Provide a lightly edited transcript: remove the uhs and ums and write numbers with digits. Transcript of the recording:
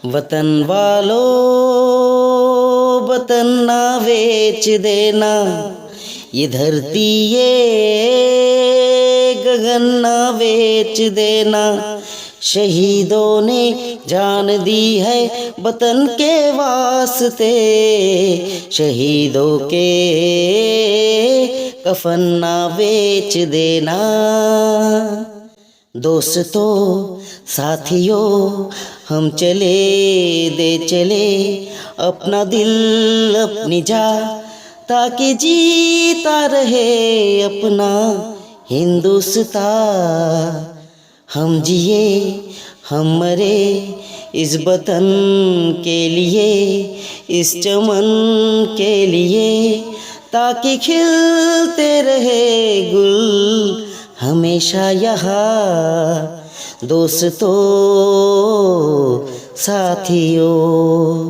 वतन वालों वतन ना बेच देना, ये धरती ये गगन ना बेच देना। शहीदों ने जान दी है वतन के वास्ते, शहीदों के कफन ना बेच देना। दोस्तों साथियों हम चले दे चले अपना दिल अपनी जा, ताकि जीता रहे अपना हिंदुस्तान। हम जिए हम मरे इस वतन के लिए, इस चमन के लिए, ताकि खिलते रहे गुल हमेशा यहाँ। दोस्तों साथियों।